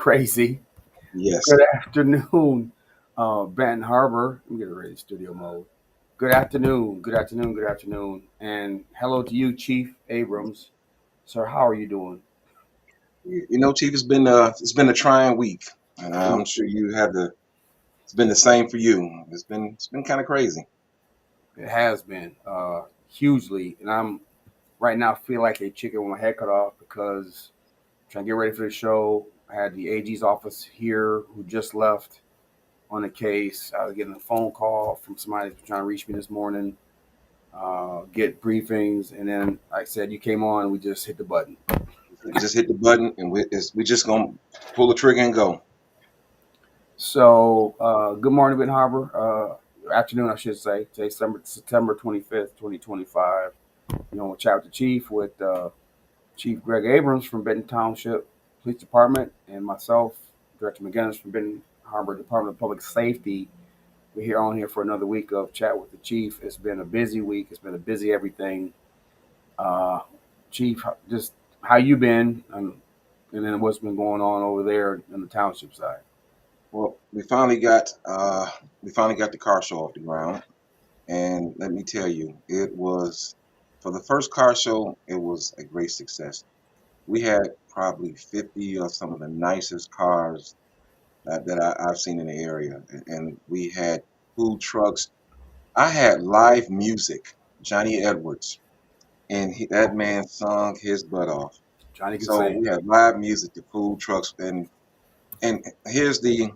Crazy. Yes. Good afternoon, Benton Harbor. Let me get it ready, studio mode. Good afternoon, good afternoon, good afternoon. And hello to you, Chief Abrams. Sir, how are you doing? Chief, it's been a trying week, and I'm sure you have the. It's been the same for you. It's been kind of crazy. It has been hugely. And I'm right now feel like a chicken with my head cut off because I'm trying to get ready for the show. I had the AG's office here who just left on the case. I was getting a phone call from somebody who's trying to reach me this morning, get briefings, and then like I said, you came on and we just hit the button. Just hit the button, and we just gonna pull the trigger and go. So, good morning, Ben Harbor. Afternoon, I should say. Today's September 25th, 2025. We'll chat with the chief with Chief Greg Abrams from Benton Township Police Department and myself, Director McGinnis from Benton Harbor Department of Public Safety. We're here on here for another week of chat with the chief. It's been a busy week. It's been a busy everything. Uh, Chief, just how you been, and then what's been going on over there in the township side. Well, we finally got the car show off the ground, and let me tell you, it was for the first car show. It was a great success. We had probably 50 of some of the nicest cars I've seen in the area, and we had food trucks. I had live music, Johnny Edwards, and that man sung his butt off. Johnny can So sing. we had live music, the food trucks, and here's the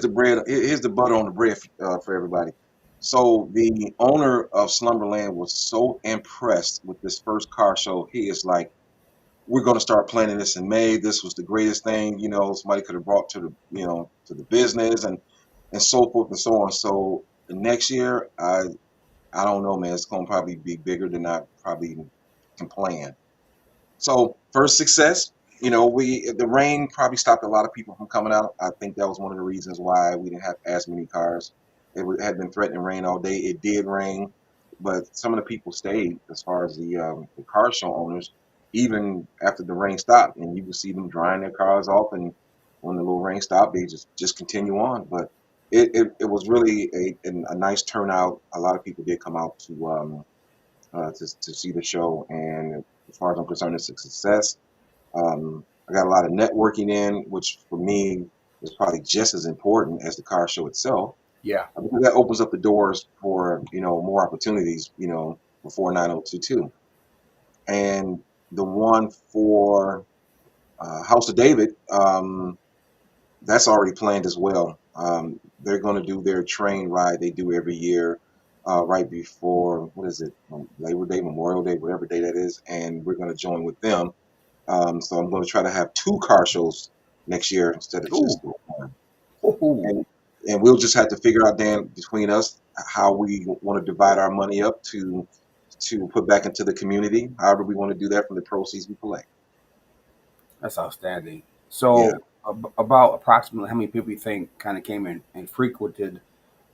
bread, here's the butter on the bread for everybody. So the owner of Slumberland was so impressed with this first car show. He is like, we're going to start planning this in May. This was the greatest thing, somebody could have brought to the business and so forth and so on. So the next year, I don't know, man. It's going to probably be bigger than I probably even can plan. So first success, we the rain probably stopped a lot of people from coming out. I think that was one of the reasons why we didn't have as many cars. Had been threatening rain all day. It did rain, but some of the people stayed. As far as the car show owners, even after the rain stopped, and you could see them drying their cars off, and when the little rain stopped, they just continue on. But it was really a nice turnout. A lot of people did come out to see the show, and as far as I'm concerned, it's a success. I got a lot of networking in, which for me is probably just as important as the car show itself. Yeah. Because that opens up the doors for more opportunities, before 9022, and the one for House of David, that's already planned as well. They're going to do their train ride they do every year, right before, what is it, Labor Day, Memorial Day, whatever day that is, and we're going to join with them. So I'm going to try to have two car shows next year instead of just Ooh. one. Ooh. And we'll just have to figure out, Dan, between us, how we want to divide our money up to put back into the community. However, we want to do that from the proceeds we collect. That's outstanding. Yeah. So, about approximately how many people you think kind of came in and frequented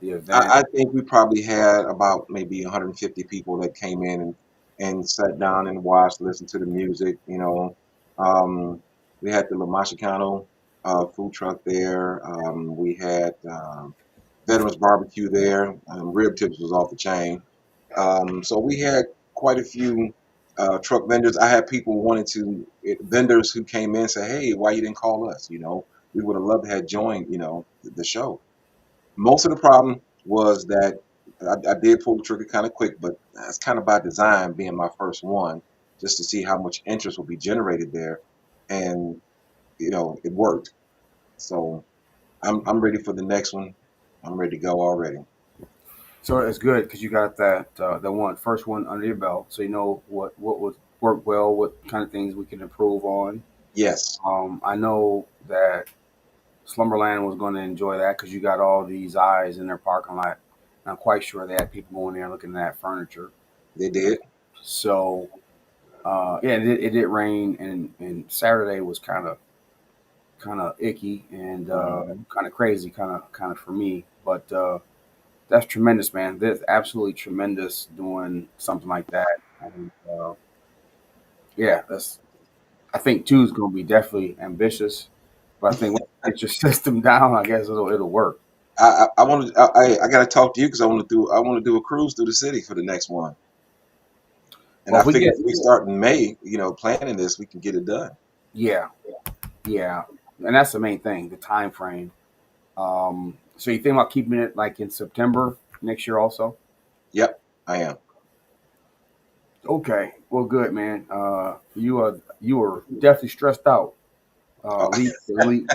the event? I think we probably had about maybe 150 people that came in and sat down and watched, listened to the music. We had the La Machicano food truck there. We had Veterans Barbecue there. Rib Tips was off the chain. So we had quite a few truck vendors. I had people vendors who came in and say, "Hey, why you didn't call us? We would have loved to have joined, the show." Most of the problem was that I did pull the trigger kind of quick, but that's kind of by design, being my first one, just to see how much interest will be generated there, and it worked. So I'm ready for the next one. I'm ready to go already. So it's good because you got that the one first one under your belt, so you know what was worked well, what kind of things we can improve on. Yes, I know that Slumberland was going to enjoy that because you got all these eyes in their parking lot. I'm quite sure they had people going there looking at furniture. they did. So yeah, it did rain, and Saturday was kind of icky and Mhm. kind of crazy, kind of for me. But that's tremendous, man. That's absolutely tremendous doing something like that. And yeah, that's I think two is going to be definitely ambitious, But I think once you get your system down, I guess it'll work. I want to. I got to talk to you because I want to do a cruise through the city for the next one. And Well, I if we figure get if we start in May, planning this, we can get it done. yeah, yeah, and that's the main thing, the time frame. So you think about keeping it like in September next year also? Yep, I am. Okay, well, good man. You are definitely stressed out. Oh, The I week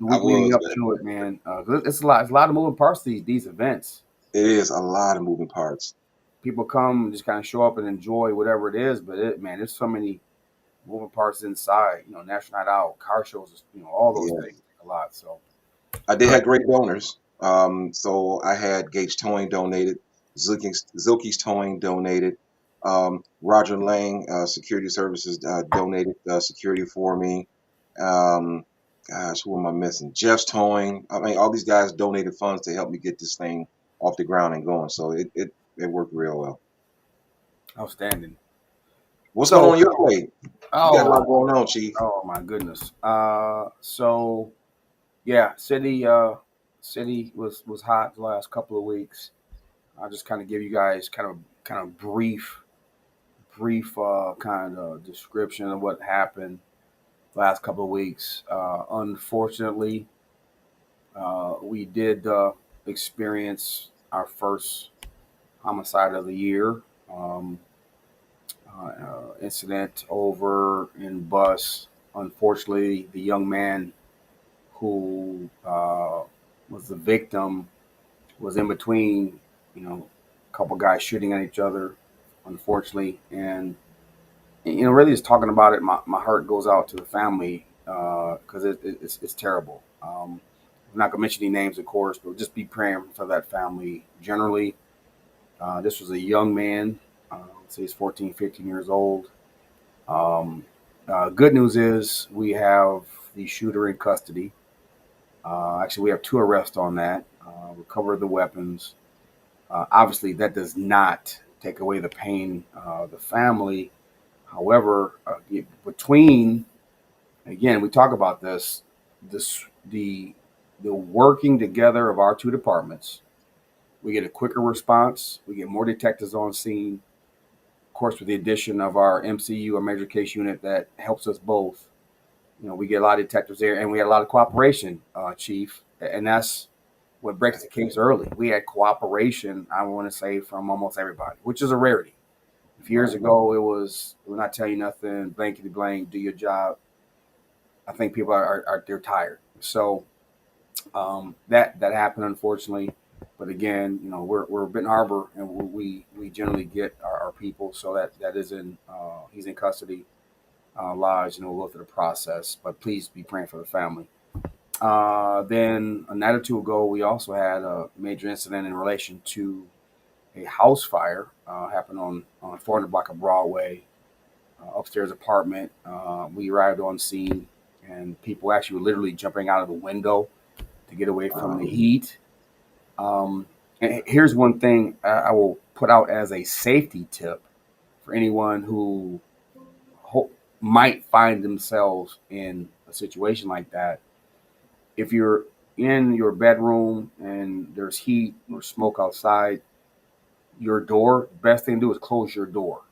leading was, up man. to it, man. 'Cause it's a lot of moving parts to these events. It is a lot of moving parts. People come and just kind of show up and enjoy whatever it is, but man, there's so many moving parts inside. National Night Out, car shows, all those Yeah, things take a lot. So I did good. have great donors. So I had Gates Towing donated, Zilke's Towing donated, Roger Lang Security Services donated security for me. Um, gosh, who am I missing? Jeff's Towing. I mean, all these guys donated funds to help me get this thing off the ground and going. So it worked real well. Outstanding. What's going So on your plate? You got a lot oh going on, Chief. oh my goodness. So yeah, city was hot the last couple of weeks. I'll just kind of give you guys kind of brief kind of description of what happened last couple of weeks. Unfortunately, we did experience our first homicide of the year. Um, Incident over in Bus. Unfortunately, the young man who was the victim was in between, a couple guys shooting at each other, unfortunately. And, really just talking about it, my heart goes out to the family because it's terrible. I'm not going to mention any names, of course, but just be praying for that family generally. This was a young man, say he's 14, 15 years old. Um, Good news is we have the shooter in custody. Actually, we have two arrests on that. Recovered the weapons. Obviously, that does not take away the pain of the family. However, between again, we talk about this the working together of our two departments. We get a quicker response. We get more detectives on scene. Of course, with the addition of our MCU, a major case unit that helps us both. We get a lot of detectives there, and we had a lot of cooperation, Chief, and that's what breaks the case early. We had cooperation, I want to say, from almost everybody, which is a rarity. If years Right. ago it was, we're not telling you nothing, blankety blank, do your job. I think people are they're tired. So that happened unfortunately. But again, we're Benton Harbor, and we generally get our people. So that is in he's in custody, lodged, and we'll go through the process. But please be praying for the family. Then a night or two ago, we also had a major incident in relation to a house fire. Happened on 400 block of Broadway, upstairs apartment. We arrived on scene, and people actually were literally jumping out of the window to get away from the Um, heat. And here's one thing I will put out as a safety tip for anyone who might find themselves in a situation like that. If you're in your bedroom and there's heat or smoke outside your door, best thing to do is close your door.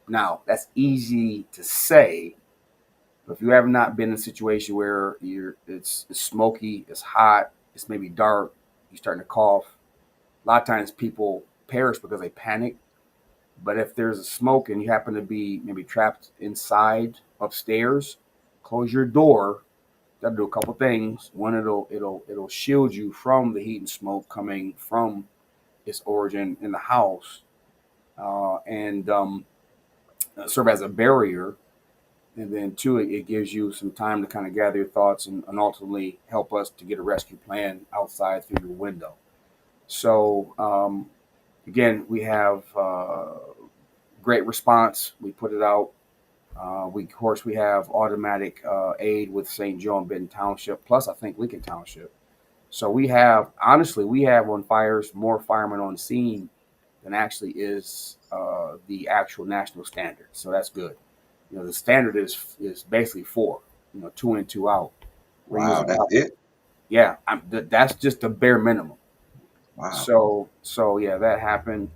Now, that's easy to say, but if you have not been in a situation where it's smoky, it's hot, it's maybe dark, you're starting to cough, a lot of times people perish because they panic. But if there's a smoke and you happen to be maybe trapped inside upstairs, close your door. That'll do a couple things. One, it'll shield you from the heat and smoke coming from its origin in the house, and serve as a barrier. And then two, it gives you some time to kind of gather your thoughts and ultimately help us to get a rescue plan outside through your window. So again, we have great response. We put it out. We of course we have automatic aid with St. Joe and Benton Township, plus I think Lincoln Township. So we have on fires more firemen on scene than actually is the actual national standard. So that's good. The standard is basically four, two in, two out. We're Wow, using, that's it. yeah, that's just the bare minimum. Wow. So yeah, that happened.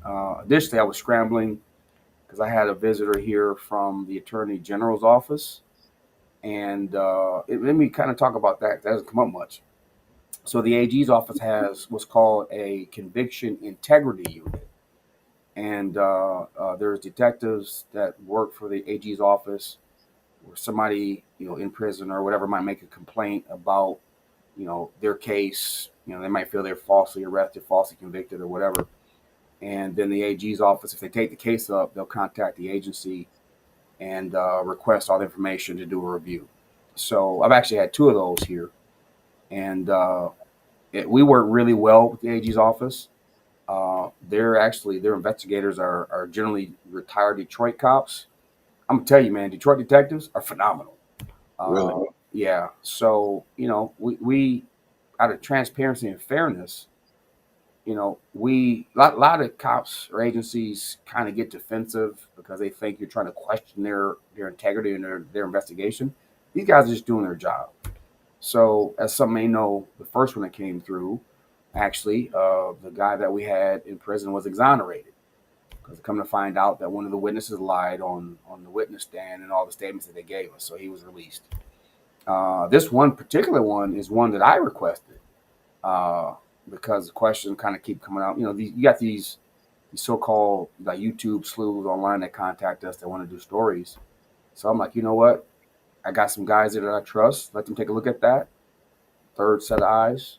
Additionally, I was scrambling because I had a visitor here from the Attorney General's office, and let me kind of talk about that. That doesn't come up much. So the AG's office has what's called a conviction integrity unit, and there's detectives that work for the AG's office, where somebody in prison or whatever might make a complaint about their case. They might feel they're falsely arrested, falsely convicted, or whatever. And then the AG's office, if they take the case up, they'll contact the agency and request all the information to do a review. So I've actually had two of those here, and we work really well with the AG's office. Their investigators are generally retired Detroit cops. I'm gonna tell you, man, Detroit detectives are phenomenal. Really? Yeah. So we out of transparency and fairness, we lot of cops or agencies kind of get defensive because they think you're trying to question their integrity and their investigation. These guys are just doing their job. So, as some may know, the first one that came through, actually, the guy that we had in prison was exonerated because come to find out that one of the witnesses lied on the witness stand and all the statements that they gave us. So he was released. This one particular one is one that I requested uh, because the questions kind of keep coming out. You got these so-called like YouTube sleuths online that contact us that want to do stories. So I'm like, you know what? I got some guys that I trust. Let them take a look at that. Third set of eyes,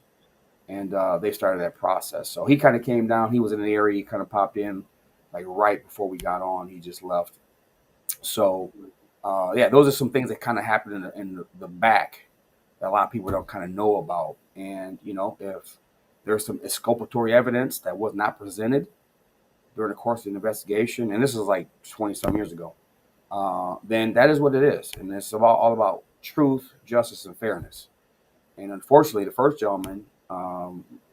and they started that process. So he kind of came down. He was in the area. He kind of popped in like right before we got on. He just left. So yeah, those are some things that kind of happened in the back that a lot of people don't kind of know about. And if there's some exculpatory evidence that was not presented during the course of the investigation, and this is like 20 some years ago, then that is what it is, and it's all about truth, justice, and fairness. And unfortunately, the first gentleman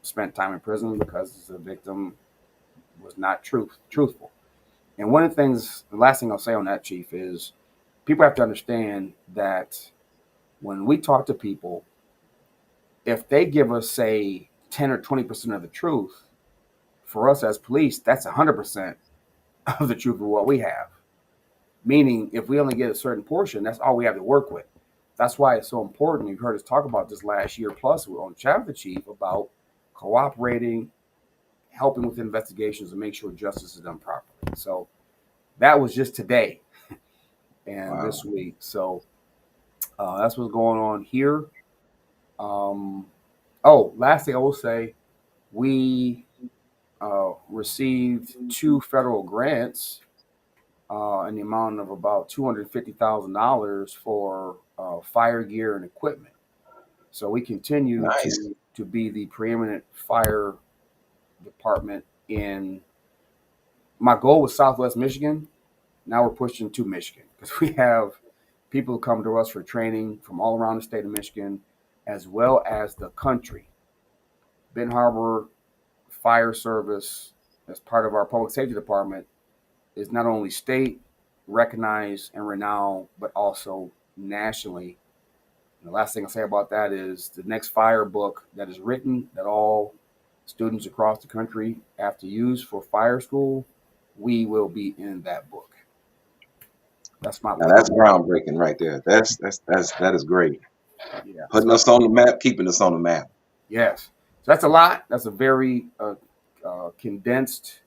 spent time in prison because the victim was not truthful. And one of the things, the last thing I'll say on that, Chief, is people have to understand that when we talk to people, if they give us, say, 10 or 20% of the truth, for us as police, that's 100% of the truth of what we have. Meaning, if we only get a certain portion, that's all we have to work with. That's why it's so important. You've heard us talk about this last year plus on Chat with the Chief about cooperating, helping with investigations, and make sure justice is done properly. So that was just today and Wow. this week. So that's what's going on here. Um, last thing I will say, we received two federal grants in the amount of about $250,000 for fire gear and equipment. So we continue Nice. to be the preeminent fire department in. My goal was Southwest Michigan. Now we're pushing to Michigan because we have people who come to us for training from all around the state of Michigan, as well as the country. Benton Harbor Fire Service, as part of our public safety department, is not only state recognized and renowned, but also nationally. And the last thing I'll say about that is the next fire book that is written that all students across the country have to use for fire school, we will be in that book. That's my Now plan. that's groundbreaking right there. That is great. Yeah. Putting us on the map, keeping us on the map. Yes. So that's a lot. That's a very condensed,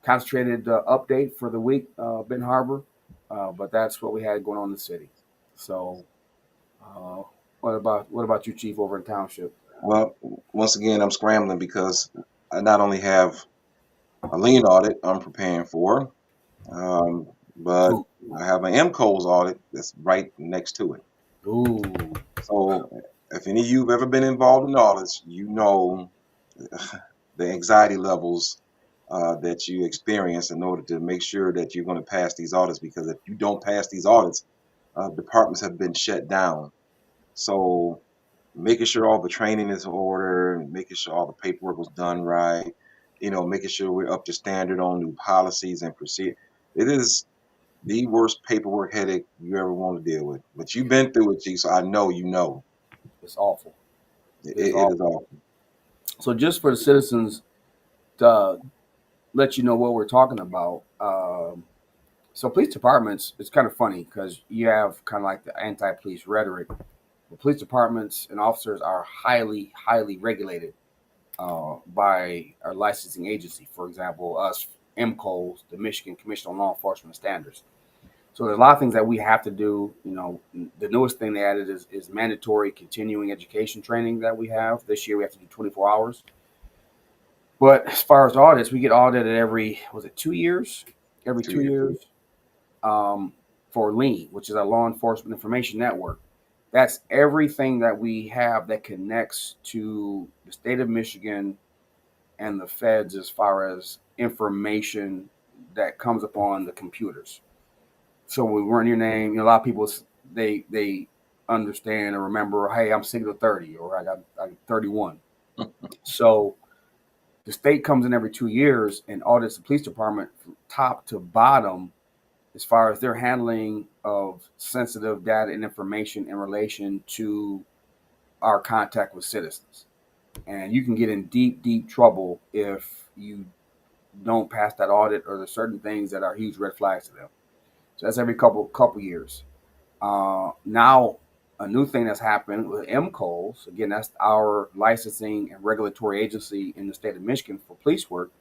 concentrated update for the week, Benton Harbor. But that's what we had going on in the city. So, uh, what about you, Chief, over in Township? Well, once again, I'm scrambling because I not only have a lien audit I'm preparing for, um, but Ooh, I have an MCOS audit that's right next to it. ooh, So if any of you have ever been involved in audits, you know the anxiety levels that you experience in order to make sure that you're going to pass these audits. Because if you don't pass these audits, departments have been shut down. So making sure all the training is in order, making sure all the paperwork was done right, making sure we're up to standard on new policies and procedure. It is the worst paperwork headache you ever want to deal with. But you've been through it, Chief, so I know you know. It's awful. It, It's it is awful. awful. So just for the citizens to let you know what we're talking about. So police departments, it's kind of funny because you have kind of like the anti-police rhetoric. The police departments and officers are highly, highly regulated by our licensing agency. For example, us MCOs, the Michigan Commission on Law Enforcement Standards. So there's a lot of things that we have to do. The newest thing they added is mandatory continuing education training that we have. This year we have to do 24 hours. But as far as audits, we get audited every, was it 2 years? Every 2 two years. years for LEAN, which is our Law Enforcement Information Network. That's everything that we have that connects to the state of Michigan and the feds as far as information that comes upon the computers. So when we run your name, a lot of people they understand or remember, hey, I'm single 30 or I got 31. So the state comes in every 2 years and audits the police department from top to bottom as far as their handling of sensitive data and information in relation to our contact with citizens. And you can get in deep, deep trouble if you don't pass that audit or there's certain things that are huge red flags to them. So that's every couple years. Now, a new thing that's happened with MCOs, again, that's our licensing and regulatory agency in the state of Michigan for police work.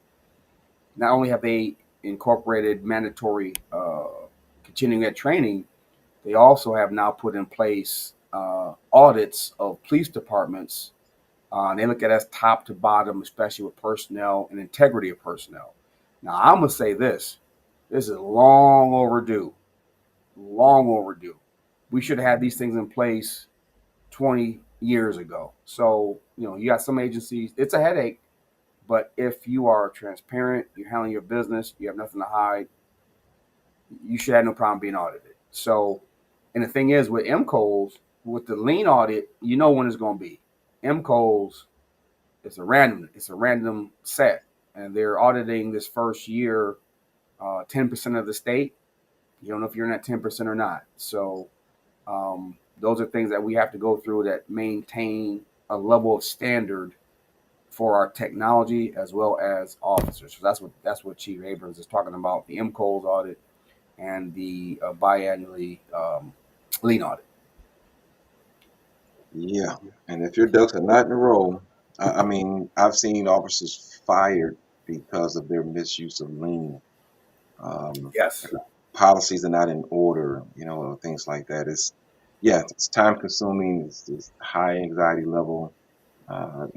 Not only have they incorporated mandatory continuing ed training, they also have now put in place audits of police departments. They look at us top to bottom, especially with personnel and integrity of personnel. Now, I'm going to say this is long overdue, long overdue. We should have had these things in place 20 years ago. So, you got some agencies, it's a headache, but if you are transparent, you're handling your business, you have nothing to hide, you should have no problem being audited. So, and the thing is with MCOs, with the lean audit, you know when it's going to be. MCOs, it's a random set, and they're auditing this first year 10% of the state. You don't know if you're in that 10% or not. So those are things that we have to go through that maintain a level of standard for our technology as well as officers. So that's what Chief Abrams is talking about: the MCOs audit and the biannually lean audit. Yeah, and if your ducks are not in a row, I mean, I've seen officers fired because of their misuse of lean. Um, Yes. Policies are not in order, things like that. It's time consuming. It's high anxiety level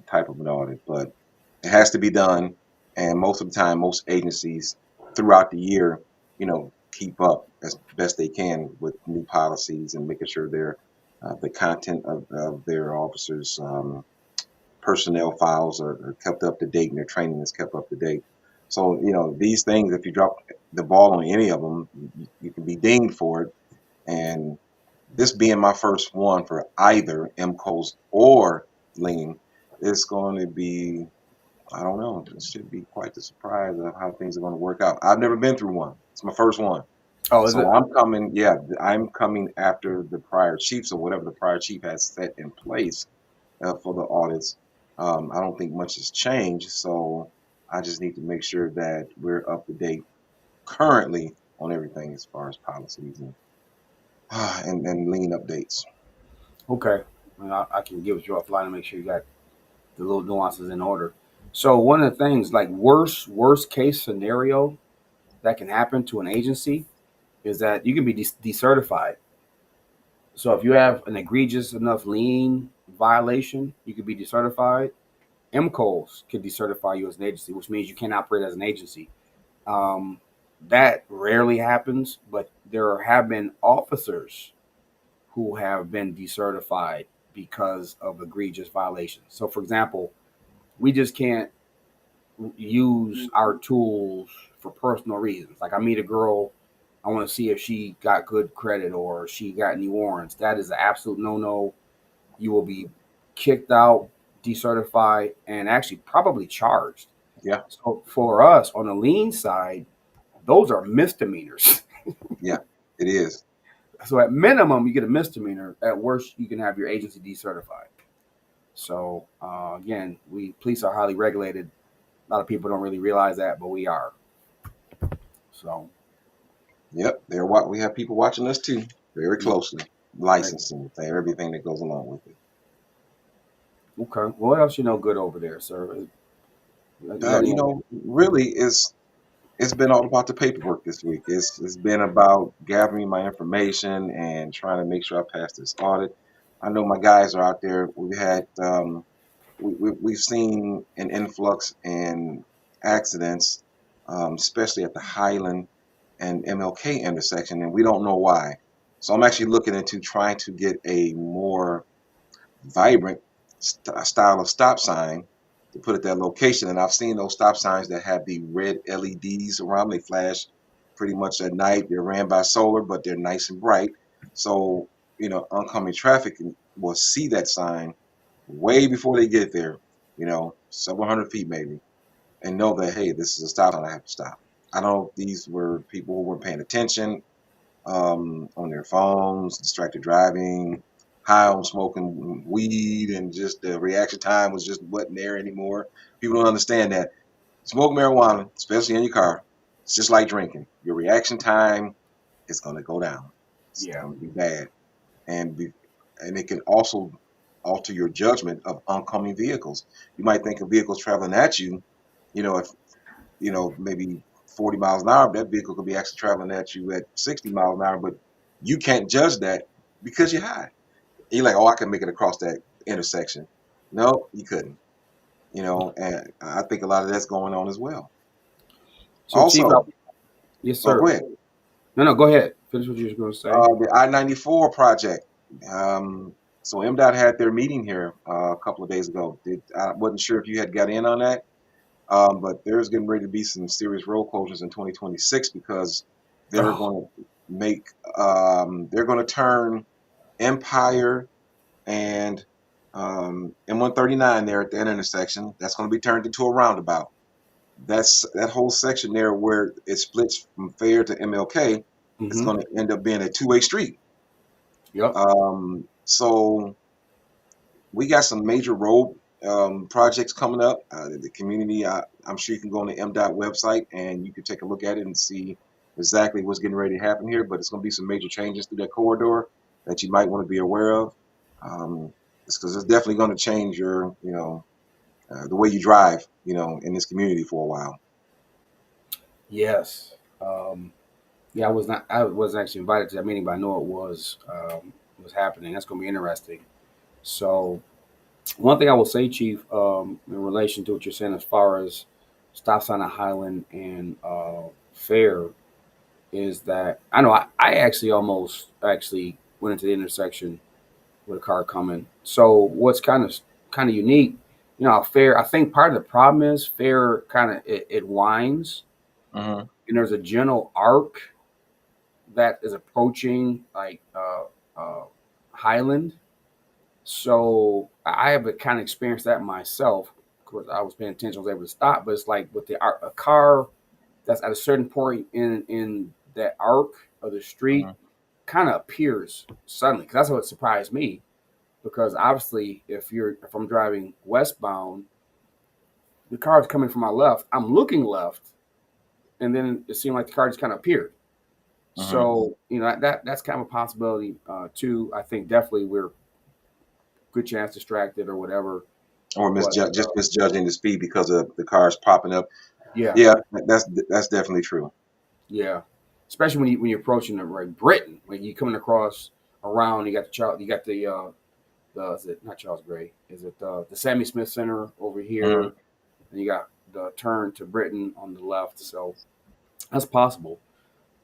type of an audit, but it has to be done. And most of the time, most agencies throughout the year, keep up as best they can with new policies and making sure the content of their officers' personnel files are kept up to date and their training is kept up to date. So, these things, if you drop the ball on any of them, you can be dinged for it. And this being my first one for either MCOs or lean, it's going to be, I don't know, it should be quite the surprise of how things are going to work out. I've never been through one. It's my first one. Oh, is it? So I'm coming after the prior chief. So whatever the prior chief has set in place for the audits, I don't think much has changed. So I just need to make sure that we're up to date currently on everything as far as policies and lean updates. Okay. I can give it you offline to make sure you got the little nuances in order. So one of the things, like worst case scenario that can happen to an agency is that you can be decertified. So if you have an egregious enough lien violation, you could be decertified. MCOs could decertify you as an agency, which means you can't operate as an agency. Um, that rarely happens, but there have been officers who have been decertified because of egregious violations. So, for example, we just can't use our tools for personal reasons. Like I meet a girl, I want to see if she got good credit or she got any warrants. That is an absolute no-no. You will be kicked out, decertified, and actually probably charged. Yeah, So for us on the lean side, those are misdemeanors. yeah, it is. So at minimum, you get a misdemeanor. At worst, you can have your agency decertified. So again, police are highly regulated. A lot of people don't really realize that, but we are. So Yep, we have people watching us too, very yeah, closely, like, licensing, everything that goes along with it. okay. What else you know good over there, sir? You got any? Really, it's been all about the paperwork this week. It's been about gathering my information and trying to make sure I pass this audit. I know my guys are out there. We've seen an influx in accidents, especially at the Highland and MLK intersection, and we don't know why. So I'm actually looking into trying to get a more vibrant style of stop sign to put at that location. And I've seen those stop signs that have the red LEDs around. They flash pretty much at night. They're ran by solar, but they're nice and bright. So, oncoming traffic will see that sign way before they get there, several hundred feet maybe, and know that, hey, this is a stop sign, I have to stop. I don't know if these were people who weren't paying attention, on their phones, distracted driving, high on smoking weed, and just the reaction time was just wasn't there anymore. People don't understand that smoke marijuana, especially in your car, it's just like drinking. Your reaction time is going to go down. It's Yeah. going to be bad, and and it can also alter your judgment of oncoming vehicles. You might think of vehicles traveling at you, if maybe 40 miles an hour, that vehicle could be actually traveling at you at 60 miles an hour, but you can't judge that because you're high. And you're like, oh, I can make it across that intersection. No, you couldn't, and I think a lot of that's going on as well. So, Chief, Also, yes, oh, go sir. ahead. No, go ahead. Finish what you were going to say. The I-94 project. So MDOT had their meeting here a couple of days ago. I wasn't sure if you had got in on that. But there's getting ready to be some serious road closures in 2026 because they're Oh, going to they're going to turn Empire and M139 there at that intersection. That's going to be turned into a roundabout. That whole section there where it splits from Fair to MLK. It's mm-hmm. going to end up being a two-way street. Yep. So we got some major road projects coming up. The community, I'm sure you can go on the MDOT website and you can take a look at it and see exactly what's getting ready to happen here. But it's going to be some major changes through that corridor that you might want to be aware of. It's because it's definitely going to change your, the way you drive, in this community for a while. Yes. Yeah, I was not. I wasn't actually invited to that meeting, but I know it was happening. That's going to be interesting. So, one thing I will say, Chief, in relation to what you're saying, as far as stop sign at Highland and Fair, is that I know I actually almost actually went into the intersection with a car coming. So, what's kind of unique, Fair. I think part of the problem is Fair kind of it winds, Hmm. and there's a general arc that is approaching like Highland. So I have kind of experienced that myself. Of course, I was paying attention, I was able to stop, but it's like with a car that's at a certain point in that arc of the street Hmm. kind of appears suddenly. Because that's what surprised me. Because obviously, if I'm driving westbound, the car is coming from my left. I'm looking left, and then it seemed like the car just kind of appeared. Hmm. So that's kind of a possibility too. I think definitely we're good chance distracted or whatever. Or But just misjudging the speed because of the cars popping up. yeah, Yeah, that's definitely true. yeah. Especially when you're approaching the right Britain, when you coming across around, you got the is it not Charles Gray? Is it the Sammy Smith Center over here? Hmm. And you got the turn to Britain on the left. So that's possible.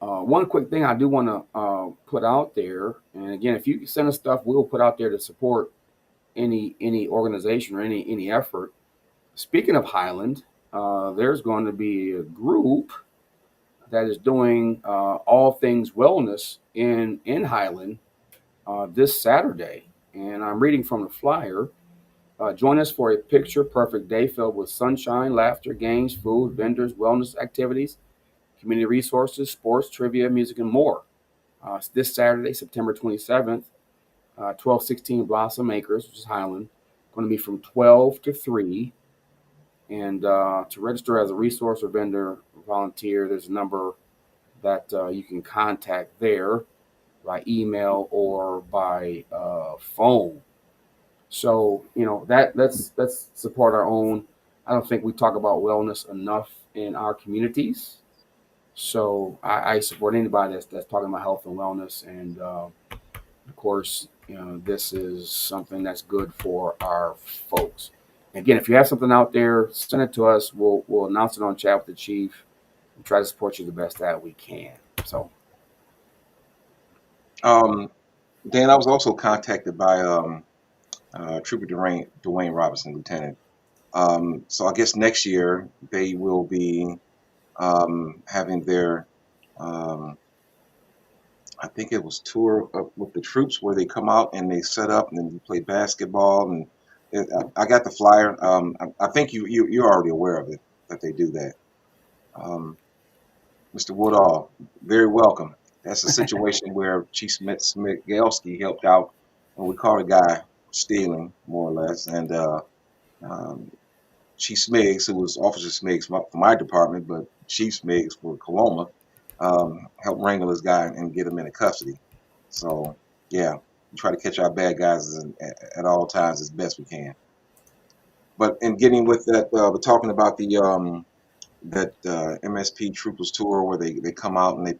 One quick thing I do want to put out there, and again, if you send us stuff, we'll put out there to support any organization or any effort. Speaking of Highland, there's going to be a group that is doing all things wellness in Highland this Saturday, and I'm reading from the flyer. Join us for a picture perfect day filled with sunshine, laughter, games, food, vendors, wellness activities, community resources, sports, trivia, music, and more. It's this Saturday, September 27th, 1216 Blossom Acres, which is Highland. Going to be from 12 to 3. And to register as a resource or vendor volunteer, there's a number that you can contact there by email or by phone. So let's support our own. I don't think we talk about wellness enough in our communities. So I support anybody that's talking about health and wellness, and of course, this is something that's good for our folks. Again, if you have something out there, send it to us. We'll announce it on chat with the chief and try to support you the best that we can. So Um, Dan, I was also contacted by Trooper Dwayne Robinson, Lieutenant. So I guess next year they will be having their, um, I think it was tour with the troops where they come out and they set up and then you play basketball and I got the flyer. I think you're already aware of it that they do that. Um, Mr. Woodall, very welcome. That's a situation where Chief Smigelski helped out when we caught a guy stealing, more or less, and um, Chief Smiggs, who was Officer Smiggs for my department, but Chief Smiggs for Coloma, helped wrangle this guy and get him into custody. So, yeah, we try to catch our bad guys at all times as best we can. But in getting with that, we're talking about the that MSP Troopers tour where they come out and they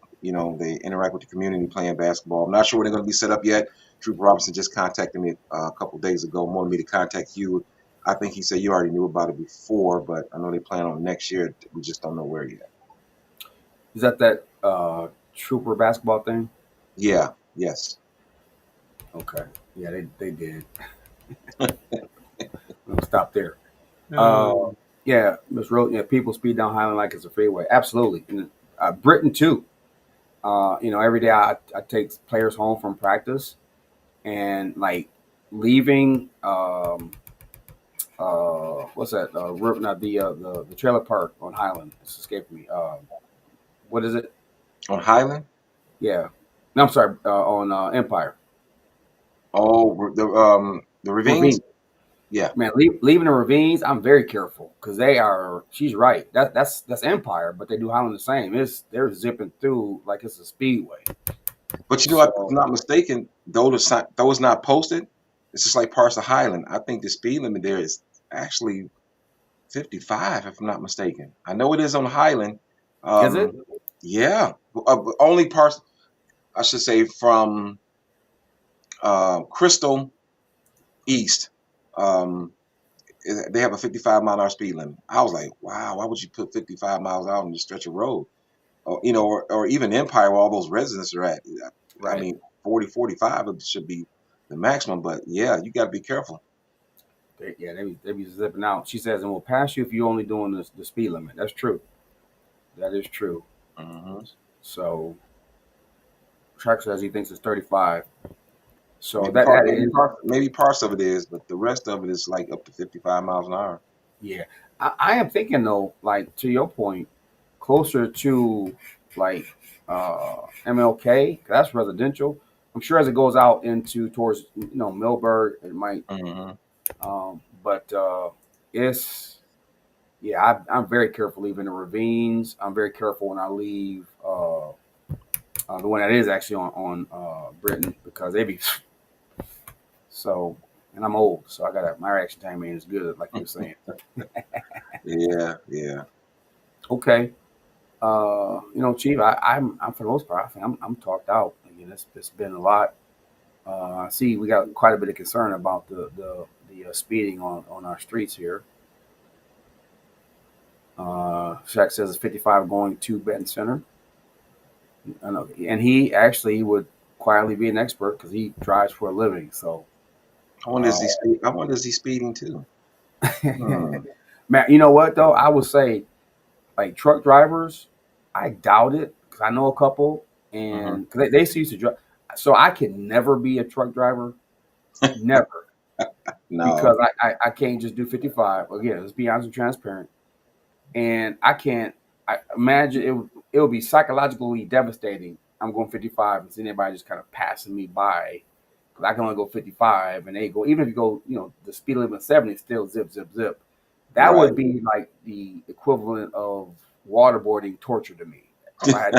interact with the community playing basketball. I'm not sure where they're going to be set up yet. Trooper Robinson just contacted me a couple of days ago, wanted me to contact you. I think he said you already knew about it before, but I know they plan on next year. We just don't know where yet. is that trooper basketball thing? Yeah, yes. Okay, yeah, they did. We'll stop there. Um, Yeah, Miss Road. Yeah, people speed down Highland like it's a freeway. Absolutely, and Britain too. Every day I take players home from practice, and like leaving what's that not the trailer park on Highland. It's escaping me. What is it? on Highland? Yeah, no, I'm sorry. On Empire Oh, the ravines? Ravine. Yeah. Man, leaving the ravines, I'm very careful because they are. She's right. That's Empire, but they do Highland the same. They're zipping through like it's a speedway. But if I'm So not mistaken, though it's not posted, it's just like parts of Highland. I think the speed limit there is actually 55, if I'm not mistaken. I know it is on Highland. is it? Um, yeah, only parts, I should say, from Crystal East. Um, they have a 55-mile-an-hour speed limit. I was like, wow, why would you put 55 miles out on the stretch of road? Or even Empire, where all those residents are at. I Right. mean, 40, 45 should be the maximum, but yeah, you got to be careful. They be zipping out. She says, and we'll pass you if you're only doing the speed limit. That's true. That is true. Hmm. So Truck says he thinks it's 35. So Maybe that is maybe parts of it is, but the rest of it is like up to 55 miles an hour. yeah. I am thinking though, like to your point, closer to like MLK. That's residential. I'm sure as it goes out into towards Millburg, it might. Hmm. But it's yeah. I'm very careful leaving the ravines. I'm very careful when I leave the one that is actually on Britain because they be so. And I'm old, so I got my reaction time ain't as good, like you were saying. Yeah, yeah. Okay. Chief, I'm for the most part, I think I'm talked out. Again, it's been a lot. I see we got quite a bit of concern about the speeding on our streets here. Shaq says it's 55 going to Benton Center. I know, and he would quietly be an expert because he drives for a living. So, uh, I wonder is he speeding too? Hmm. man, you know what though? I would say like truck drivers, I doubt it because I know a couple, Hmm. and cause they used to drive. So I can never be a truck driver, never, No. because I can't just do 55. Again, let's be honest and transparent, and I can't. I imagine it would be psychologically devastating. I'm going 55 and seeing everybody just kind of passing me by, 'cause I can only go 55, and they go, even if you go, the speed limit 70, it's still zip, zip, zip. That Right. would be like the equivalent of waterboarding torture to me. If I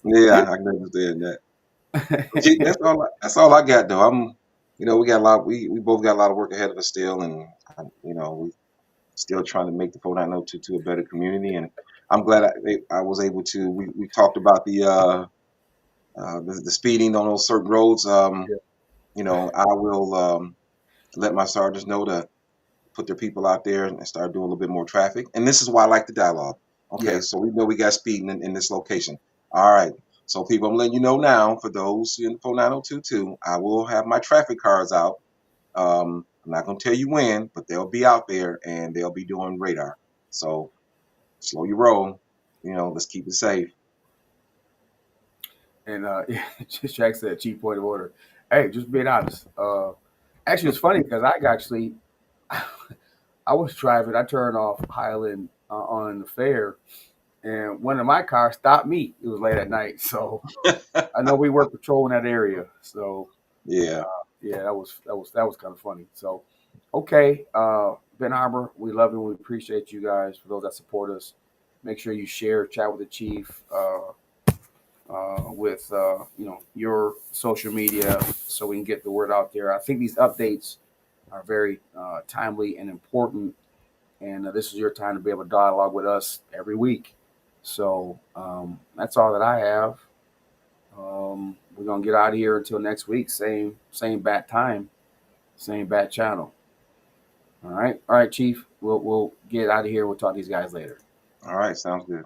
Yeah, I can understand that. But gee, had that's all. That's all I got, though. We got a lot. We both got a lot of work ahead of us still, and we still trying to make the 49022 a better community. And I'm glad I was able to. We talked about the speeding on those certain roads. yeah, I will let my sergeants know to put their people out there and start doing a little bit more traffic. And this is why I like the dialogue. Okay, yeah, so we know we got speeding in this location. All right. So people, I'm letting you know now, for those in 49022, I will have my traffic cards out. I'm not gonna tell you when, but they'll be out there and they'll be doing radar. So slow your roll. Let's keep it safe. and just Jack said, chief point of order. Hey, just being honest. Actually, it's funny because I was driving. I turned off Highland on the fair, and one of my cars stopped me. It was late at night, so I know we were patrolling that area. So Yeah. yeah, that was kind of funny. So okay, Ben Harbor, we love you. We appreciate you guys. For those that support us, make sure you share, chat with the chief, with your social media, so we can get the word out there. I think these updates are very timely and important, and this is your time to be able to dialogue with us every week. So that's all that I have. We're gonna get out of here until next week. Same bat time, same bat channel. All right, Chief. We'll get out of here. We'll talk to these guys later. All right. Sounds good.